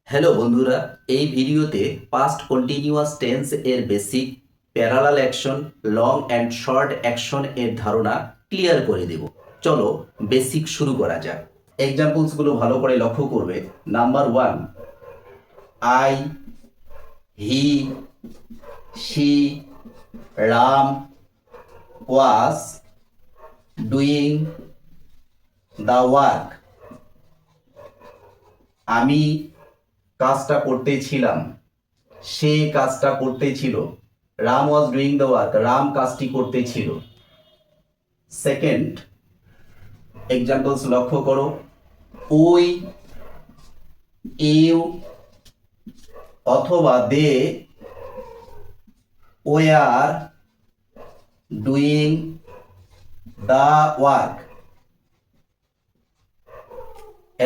Hello বন্ধুরা, এই ভিডিওতে পাস্ট কন্টিনিউয়াস টেন্স এর basic, parallel action, long and short action এর ধারণা ক্লিয়ার করে দেব। চলো বেসিক শুরু করা যাক। এক্সাম্পলসগুলো ভালো করে লক্ষ্য করবে। Number 1, I, he, she, Ram was doing the work. আমি কাজটা করতেছিলাম, সে কাজটা করতেছিল। Ram was doing the work, Ram কাজটি করতেছিল। সেকেন্ড এক্সাম্পলস লক্ষ্য করো। উই, ইউ অথবা they were doing the work.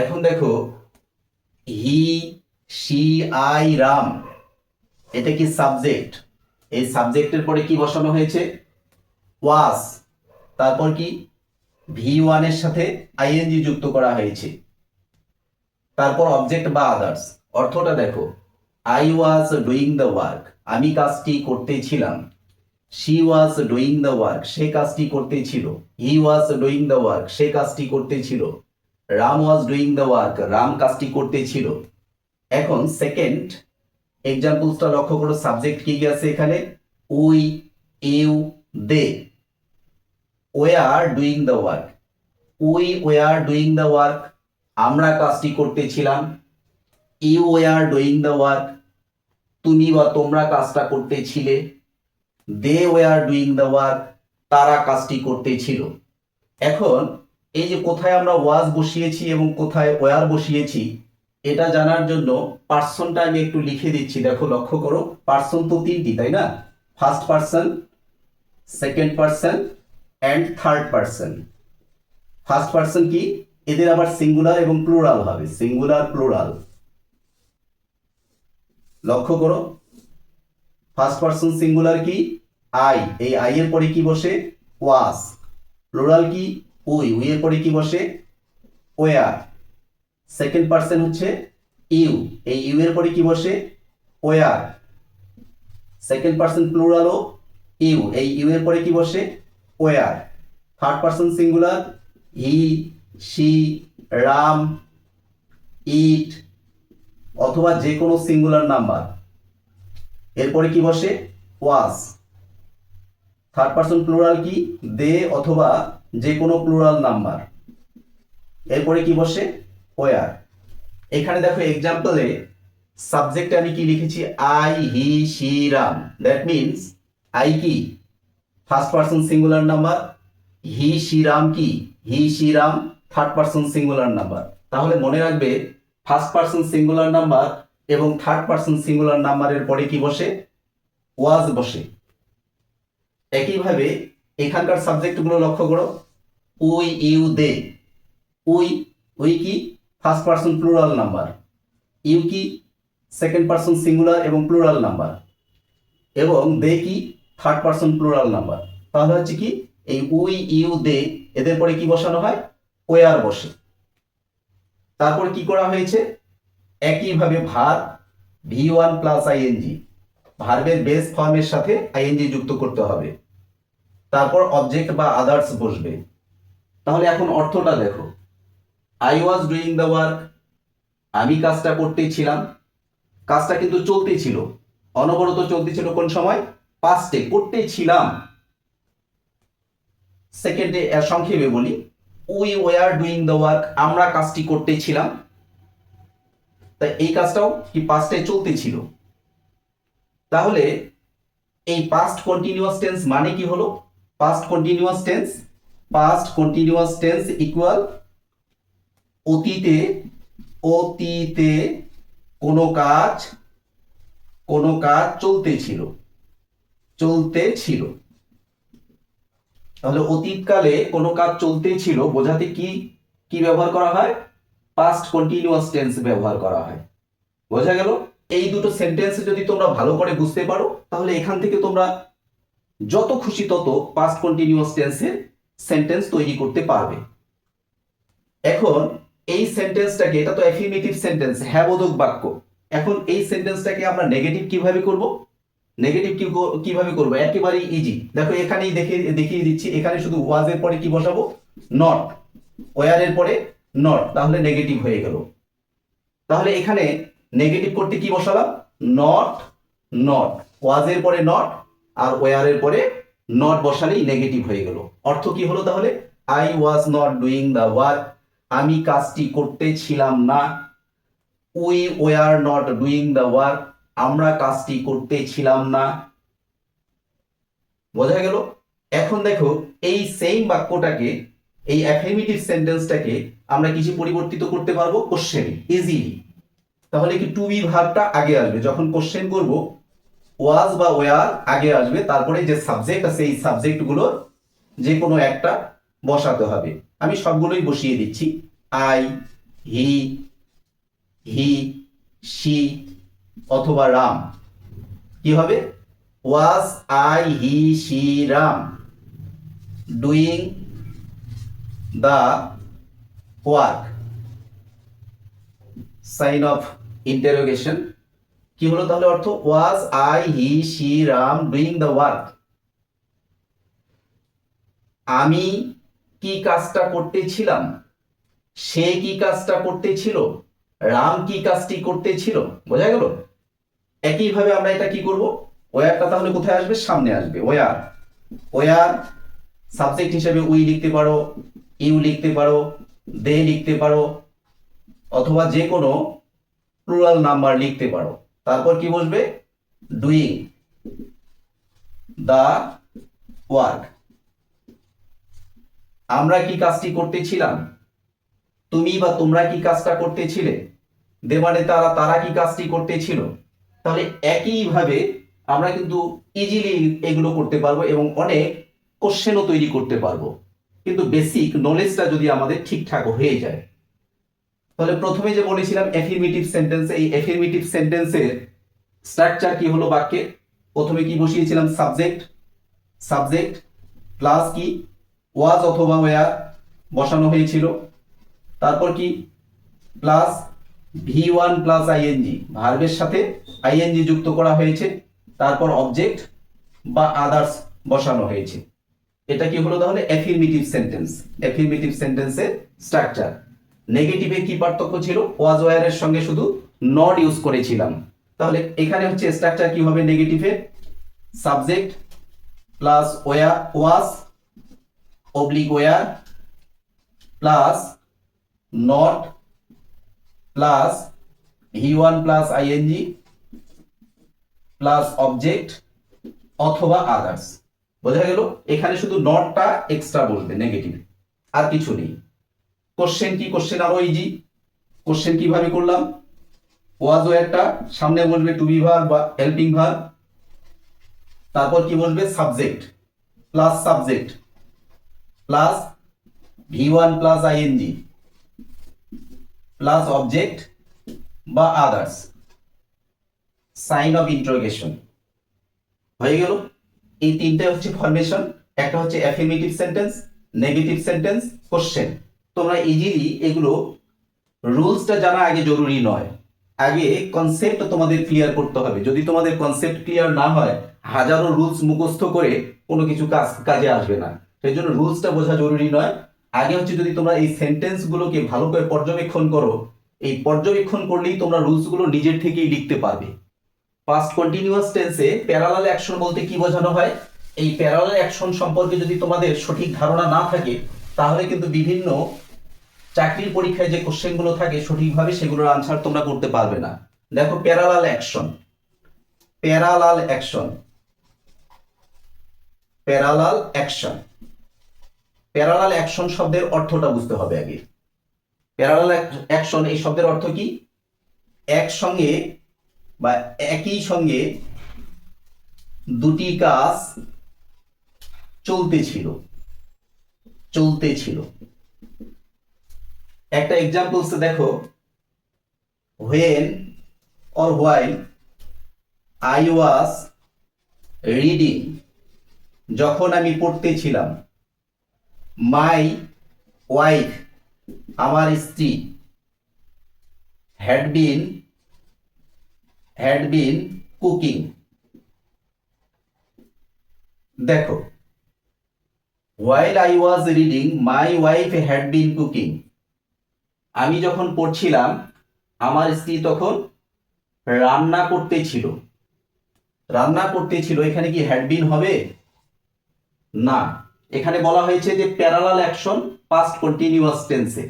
এখন দেখো, হি, শি, আই, রাম, এটা কি সাবজেক্ট? এই সাবজেক্টের পরে কি বসানো হয়েছে? ওয়াজ। তারপর কি V1 এর সাথে আইএনজি যুক্ত করা হয়েছে। তারপর অবজেক্ট বা আদার্স। অর্থটা দেখো, I was doing the work, আমি কাজটি করতেছিলাম। She was doing the work, সে কাজটি করতেছিল। He was doing the work, সে কাজটি করতেছিল। Ram was doing the work, Ram কাজটি করতেছিল। এখন সেকেন্ড এক্সাম্পলসটা লক্ষ্য করো। সাবজেক্ট কি আছে এখানে? We, you, they were doing the work. We were doing the work, আমরা কাজটি করতেছিলাম। You were doing the work, তুমি বা তোমরা কাজটা করতেছিলে। They were doing the work, তারা কাজটি করতেছিল। এখন এই যে কোথায় আমরা ওয়াজ বসিয়েছি এবং কোথায় ওয়ার বসিয়েছি, এটা জানার জন্য পার্সনটা আমি একটু লিখে দিচ্ছি। দেখো লক্ষ্য করো, পার্সন তো তিনটি, তাই না? First person, second person and third person. First person কি? এদের আবার সিঙ্গুলার এবং প্লুরাল হবে, সিঙ্গুলার প্লুরাল। লক্ষ্য করো, ফার্স্ট পার্সন সিঙ্গুলার কি? আই, এই আই এর পরে কি বসে? ওয়াজ। প্লুরাল কি? উই, উই এর পরে কি বসে? ওয়ার। সেকেন্ড পার্সন হচ্ছে ইউ, এই ইউ এর পরে কি বসে? ওয়ার। সেকেন্ড পার্সন প্লুরালও ইউ, এই ইউ এর পরে কি বসে? Were. Third person singular he, she, Ram, it অথবা যে কোনো সিঙ্গুলার নাম্বার, এরপরে কি বসে? ওয়াজ। থার্ড পার্সন প্লুরাল কি? দে অথবা যে কোনো প্লুরাল নাম্বার, এরপরে কি বসে? ওয়ার। এখানে দেখো এক্সাম্পলে সাবজেক্টে আমি কি লিখেছি? I, he, she, Ram. That means I কি? First person singular number. He, she, Ram কি? He, she, Ram third person singular number. তাহলে মনে রাখবে, ফার্স্ট পার্সন সিঙ্গুলার নাম্বার এবং থার্ড পার্সন সিঙ্গুলার নাম্বারের পরে কি বসে? ওয়াজ বসে। একইভাবে এখানকার সাবজেক্টগুলো লক্ষ্য করো। We, you, they. We, we কি? First person plural number. You কি? সেকেন্ড পার্সন সিঙ্গুলার এবং প্লুরাল নাম্বার। এবং দে কি? Third person plural number. তাহলে হচ্ছে কি, এই উই, ইউ, দে এদের পরে কি বসানো হয়? ওয়ার বসে। তারপরে কি করা হয়েছে? একইভাবে ভার্ব V1 প্লাস আইএনজি, ভার্বের বেস ফর্মের সাথে আইএনজি যুক্ত করতে হবে। তারপর অবজেক্ট বা আদার্স বসবে। তাহলে এখন অর্থটা দেখো, I was doing the work, আমি কাজটা করতেছিলাম। কাজটা কিন্তু চলতেছিল, অনবরত চলতেছিল। কোন সময়? পাস্টে, করতেছিলাম। সেকেন্ডে সংক্ষেপে বলি, we were doing the work, আমরা কাজটি করতেছিলাম। তাই এই কাজটাও কি পাস্টে চলতেছিল। তাহলে এই পাস্ট কন্টিনিউয়াস টেন্স মানে কি হলো? Past continuous tense, past continuous tense equal অতীতে, অতীতে কোনো কাজ, কোনো কাজ চলতেছিল, চলতেছিল। তাহলে অতীতকালে কোনো কাজ চলতেছিল বোঝাতে কি কি ব্যবহার করা হয়? পাস্ট কন্টিনিউয়াস টেন্স ব্যবহার করা হয়। বোঝা গেল? এই দুটো সেন্টেন্স যদি তোমরা ভালো করে বুঝতে পারো, তাহলে এখান থেকে তোমরা যত খুশি তত পাস্ট কন্টিনিউয়াস টেন্সের সেন্টেন্স তৈরি করতে পারবে। এখন এই সেন্টেন্সটাকে, এটা তো অ্যাফার্মেটিভ সেন্টেন্স, হ্যাঁ বোধক বাক্য। এখন এই সেন্টেন্সটাকে আমরা নেগেটিভ কিভাবে করব? নেগেটিভ কিভাবে করব? একেবারেই ইজি। দেখো এখানেই দেখিয়ে দিচ্ছি, এখানে শুধু ওয়াজ এর পরে কি বসাবো? নট। ওয়ার এর পরে নট, তাহলে নেগেটিভ হয়ে গেল। তাহলে এখানে নেগেটিভ করতে কি বসালাম? Not not. ওয়াজ এর পরে নট আর ওয়ার এর পরে নট বসালেই নেগেটিভ হয়ে গেল। অর্থ কি হলো তাহলে? I was not doing the work, আমি কাজটি করতেছিলাম না। We were not doing the work, আমরা কাজটি করতেছিলাম না। বোঝা গেল? এখন দেখো এই সেম বাক্যটাকে, এই অ্যাফার্মেটিভ সেন্টেন্সটাকে আমরা কিছু পরিবর্তিত করতে পারবো কোশ্চেনে ইজিলি। তাহলে কি টু বি ভার্বটা আগে আসবে, যখন কোশ্চেন করব ওয়াজ বা ওয়ার আগে আসবে, তারপরে যে সাবজেক্ট আছে এই সাবজেক্টগুলো যে কোনো একটা বসাতে হবে। আমি সবগুলোই বসিয়ে দিচ্ছি। আই, হি, শি অথবা রাম। কি হবে? Was I, he, she, Ram doing the work, sign of interrogation. কি হলো তাহলে অর্থ? Was I, he, she, Ram doing the work, আমি কি কাজটা করতেছিলাম, সে কি কাজটা করতেছিল, রাম কি কাজটি করতেছিল। বোঝা গেল? একইভাবে আমরা এটা কি করব? ওয়ারটা তাহলে কোথায় আসবে? সামনে আসবে। ওয়ার, ওয়ার সাবজেক্ট হিসেবে উই লিখতে পারো, ইউ লিখতে পারো, দে লিখতে পারো, অথবা যে কোনো প্লুরাল নাম্বার লিখতে পারো। তারপর কি বসবে? ডুইং দ্য ওয়ার্ক, আমরা কি কাজটি করতেছিলাম, তুমি বা তোমরা কি কাজটা করতেছিলে, দে মানে তারা, তারা কি কাজটি করতেছিল। তাহলে একইভাবে আমরা কিন্তু ইজিলি এগুলো করতে পারবো এবং অনেক কোশ্চেনও তৈরি করতে পারবো, কিন্তু বেসিক নলেজটা যদি আমাদের ঠিকঠাক হয়ে যায়। তাহলে প্রথমে যে বলেছিলাম অ্যাফার্মেটিভ সেন্টেন্স, এই অ্যাফার্মেটিভ সেন্টেন্সের স্ট্রাকচার কি হলো বাক্যে? প্রথমে কি বসিয়েছিলাম? সাবজেক্ট, সাবজেক্ট প্লাস কি ওয়াজ অথবা ওয়ার বসানো হয়েছিল। তারপর কি? প্লাস V1 প্লাস আইএনজি, ভার্বের সাথে আইএনজি যুক্ত করা হয়েছে। তারপর অবজেক্ট বা আদার্স বসানো হয়েছে। এটা কি হলো তাহলে? Affirmative sentence. অ্যাফার্মেটিভ সেন্টেন্সের স্ট্রাকচার। নেগেটিভে কি পার্থক্য ছিল? ওয়াজ ওয়ারের সঙ্গে শুধু নট ইউজ করেছিলাম। তাহলে এখানে হচ্ছে স্ট্রাকচার কি হবে নেগেটিভে? Subject plus were, was oblique were plus not plus V1 plus ING plus object অথবা আদার্স। বোঝা গেল? এখানে শুধু নটটা এক্সট্রা বলবে নেগেটিভ, আর কিছু নেই। কোশ্চেন কি? কোশ্চেন আরো ইজি। কোশ্চেন কিভাবে করলাম? ওয়াজ ওয়ারটা সামনে বলবে টু বি ভার্ব বা হেল্পিং ভার্ব, তারপর কি বলবে? Subject plus subject plus V1 plus ING plus object বা আদার্স, সাইন অফ ইন্টারোগেশন। হয়ে গেল? এই তিনটে হচ্ছে ফরমেশন। একটা হচ্ছে affirmative sentence, negative sentence, question. তোমরা ইজিলি এগুলো, রুলসটা জানা আগে জরুরি নয়, আগে কনসেপ্ট তোমাদের ক্লিয়ার করতে হবে। যদি তোমাদের কনসেপ্ট ক্লিয়ার না হয়, হাজারো রুলস মুখস্থ করে কোনো কিছু কাজে আসবে না। সেই জন্য রুলসটা বোঝা জরুরি নয়। আগে হচ্ছে যদি তোমরা এই সেন্টেন্সগুলোকে ভালো করে পর্যবেক্ষণ করো, এই পর্যবেক্ষণ করলেই তোমরা রুলসগুলো নিজের থেকেই লিখতে পারবে। পাস্ট কন্টিনিউয়াস টেন্সে প্যারালাল অ্যাকশন বলতে কি বোঝানো হয়? এই প্যারালাল অ্যাকশন সম্পর্কে যদি তোমাদের সঠিক ধারণা না থাকে, তাহলে কিন্তু বিভিন্ন চাকরির পরীক্ষায় যে কোশ্চেনগুলো থাকে সঠিকভাবে সেগুলোর আনসার তোমরা করতে পারবে না। দেখো parallel action, parallel action, parallel action. Parallel action শব্দের অর্থটা বুঝতে হবে আগে। প্যারালাল অ্যাকশন এই শব্দের অর্থ কি? একসঙ্গে বা একই সঙ্গে দুটি কাজ চলতেছিল, চলতেছিল। একটা এক্সাম্পলস দেখো, when or while I was reading, যখন আমি পড়তেছিলাম, my wife, আমার স্ত্রী, had been had been cooking. দেখো, while I was reading my wife had been cooking। আমি যখন পড়ছিলাম আমার স্ত্রী তখন রান্না করতেছিল। রান্না করতেছিল, এখানে কি হ্যাড বিন হবে? না, এখানে বলা হয়েছে যে প্যারালাল অ্যাকশন পাস্ট কন্টিনিউয়াস টেন্সে।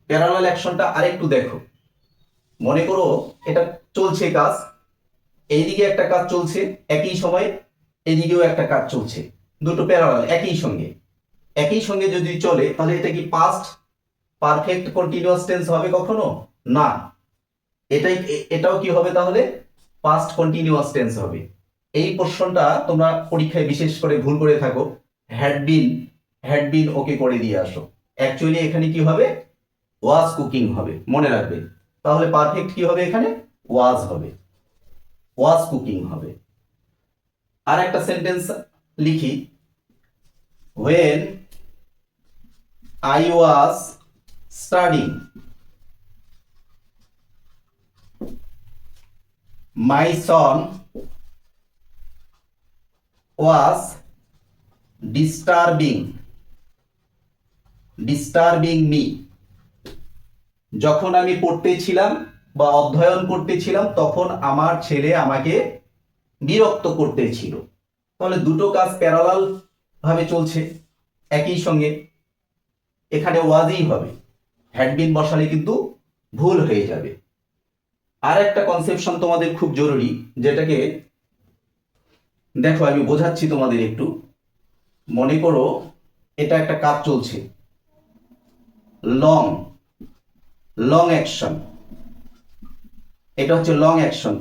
প্যারালাল অ্যাকশনটা আরেকটু দেখো। মনে করো এটা চলছে কাজ, এইদিকে একটা কাজ চলছে একই সময়ে, এদিকেও একটা কাজ চলছে, দুটো প্যারালাল একই সঙ্গে যদি চলে তাহলে এটা কি পাস্ট পারফেক্ট কন্টিনিউয়াস টেন্স হবে কখনো? না, এটাও কি হবে তাহলে? পাস্ট কন্টিনিউয়াস টেন্স হবে। এই পোর্শনটা তোমরা পরীক্ষায় বিশেষ করে ভুল করে থাকো, হ্যাড বিন ওকে করে দিয়ে আসো। অ্যাকচুয়ালি এখানে কি হবে? ওয়াজ কুকিং হবে, মনে রাখবে। তাহলে পারফেক্ট কি হবে? এখানে ওয়াজ হবে, ওয়াজ কুকিং হবে। আর একটা সেন্টেন্স লিখি, when I was studying my son was disturbing me। যখন আমি পড়তেছিলাম বা অধ্যয়ন করতেছিলাম তখন আমার ছেলে আমাকে বিরক্ত করতেছিল। তাহলে দুটো কাজ প্যারালাল ভাবে চলছে একই সঙ্গে, এখানে ওয়াজই হবে, হ্যাড বিন বসালে কিন্তু ভুল হয়ে যাবে। আর একটা কনসেপশন তোমাদের খুব জরুরি, যেটাকে দেখো আমি বোঝাচ্ছি তোমাদের একটু। মনে করো এটা একটা কাজ চলছে, লং অ্যাকশন, এটা হচ্ছে লং অ্যাকশন,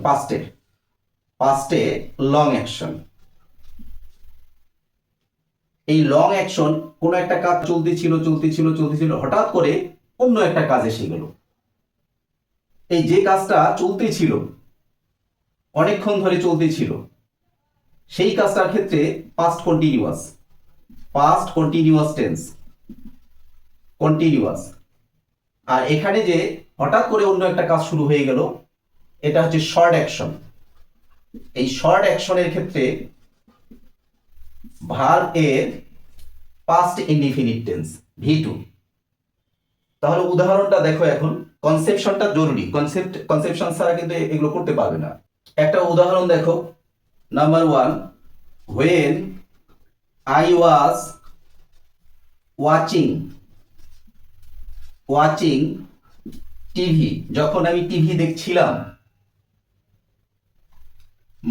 পাস্টে লং অ্যাকশন। এই লং অ্যাকশন কোন একটা কাজ চলতেছিল, হঠাৎ করে অন্য একটা কাজ এসে গেল। এই যে কাজটা চলতেছিল, অনেকক্ষণ ধরে চলতেছিল, সেই কাজটার ক্ষেত্রে পাস্ট কন্টিনিউয়াস টেন্স, কন্টিনিউয়াস। আর এখানে যে হঠাৎ করে অন্য একটা কাজ শুরু হয়ে গেল, এটা হচ্ছে শর্ট অ্যাকশন। এই শর্ট অ্যাকশনের ক্ষেত্রে ভার্ব এর পাস্ট ইনডিফিনিট টেন্স V2। তাহলে উদাহরণটা দেখো, এখন কনসেপশনটা জরুরি, কনসেপশন ছাড়া কিন্তু এগুলো করতে পারবে না। একটা উদাহরণ দেখো, number 1, when I was watching TV, যখন আমি টিভি দেখছিলাম,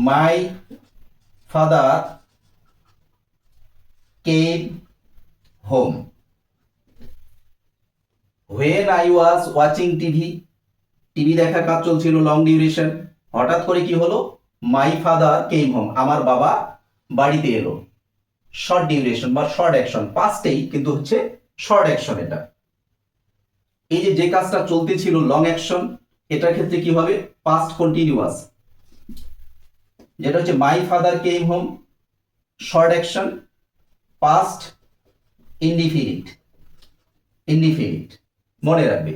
my father came home। when I was watching TV দেখার কাজ চলছিল লং ডিউরেশন, হঠাৎ করে কি হলো? মাই ফাদার কেম হোম, আমার বাবা বাড়িতে এলো। শর্ট ডিউরেশন বা শর্ট অ্যাকশন, পাস্টেই কিন্তু হচ্ছে শর্ট অ্যাকশন এটা। এই যে কাজটা চলতেছিল লং অ্যাকশন, এটার ক্ষেত্রে কি হবে? পাস্ট কন্টিনিউয়াস, যেটা হচ্ছে my father came home, short action, past indefinite. মনে রাখবে,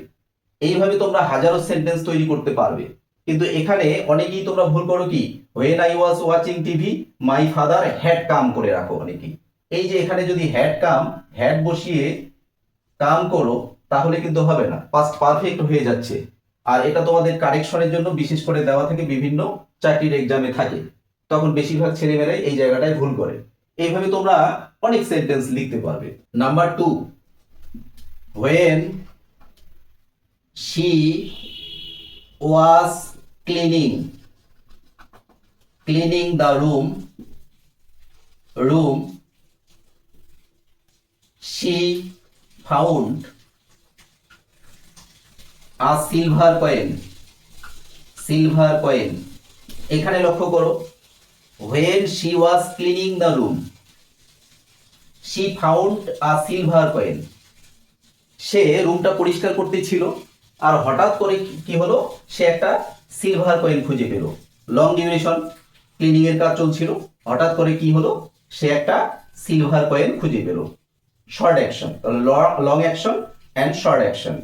এইভাবে তোমরা হাজারো সেন্টেন্স তৈরি করতে পারবে। কিন্তু এখানে অনেকেই তোমরা ভুল করো কি, when I was watching TV my father had come করে রাখো অনেকেই। এই যে এখানে যদি হ্যাড বসিয়ে কাম করো তাহলে কিন্তু হবে না, পাস্ট পারফেক্ট হয়ে যাচ্ছে। আর এটা তোমাদের কারেকশনের জন্য বিশেষ করে দেওয়া থাকে, বিভিন্ন চাকরির এক্সামে থাকে, তখন বেশিরভাগ ছেলেমেয়েরাই এই জায়গাটায় ভুল করে। এইভাবে তোমরা অনেক সেন্টেন্স লিখতে পারবে। Number 2, when she was cleaning the room she found a silver coin। এখানে লক্ষ্য করো, when she was cleaning the room she found a silver coin। সে রুমটা পরিষ্কার করতেছিল আর হঠাৎ করে কি হলো? সে একটা সিলভার কয়েন খুঁজে পেল। লং ডিউরেশন, ক্লিনিং এর কাজ চলছিল, হঠাৎ করে কি হলো? সে একটা সিলভার কয়েন খুঁজে পেল। Short action, long action and short action.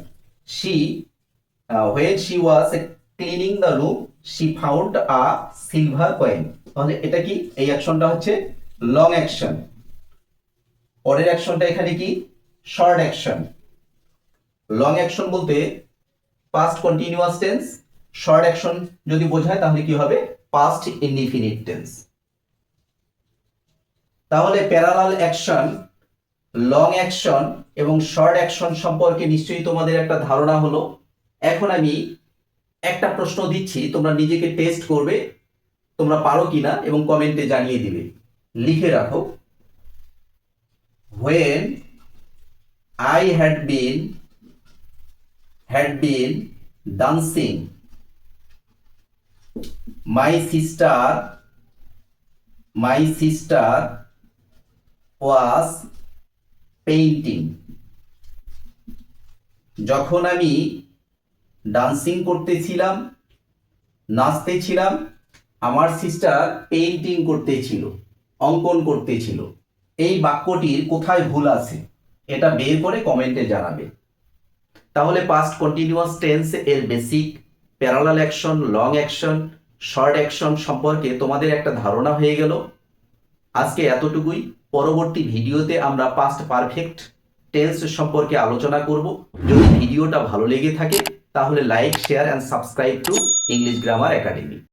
when she was cleaning the room she found a silver coin. তাহলে এটা কি, এই অ্যাকশনটা হচ্ছে লং অ্যাকশন। পরের অ্যাকশনটা এখানে কি, শর্ট অ্যাকশন। লং অ্যাকশন বলতে past continuous tense, short action যদি বোঝায় তাহলে কি হবে, পাস্ট ইনডিফিনিট টেন্স। তাহলে প্যারালাল অ্যাকশন, লং অ্যাকশন এবং শর্ট অ্যাকশন সম্পর্কে নিশ্চয়ই তোমাদের একটা ধারণা হলো। এখন আমি একটা প্রশ্ন দিচ্ছি, তোমরা নিজেকে টেস্ট করবে তোমরা পারো কিনা এবং কমেন্টে জানিয়ে দিবে। লিখে রাখো, when I had been dancing, my sister was painting. যখন আমি ডান্সিং করতেছিলাম, নাচতেছিলাম, আমার সিস্টার পেইন্টিং করতেছিল, অঙ্কন করতেছিল। এই বাক্যটির কোথায় ভুল আছে এটা বের করে কমেন্টে জানাবে। তাহলে পাস্ট কন্টিনিউয়াস টেন্স এর basic, parallel action, long action, short action সম্পর্কে তোমাদের একটা ধারণা হয়ে গেল। আজকে এতটুকুই। পরবর্তী ভিডিওতে আমরা পাস্ট পারফেক্ট টেন্স সম্পর্কে আলোচনা করব। যদি ভিডিওটা ভালো লেগে থাকে তাহলে like, share and subscribe to English grammar academy.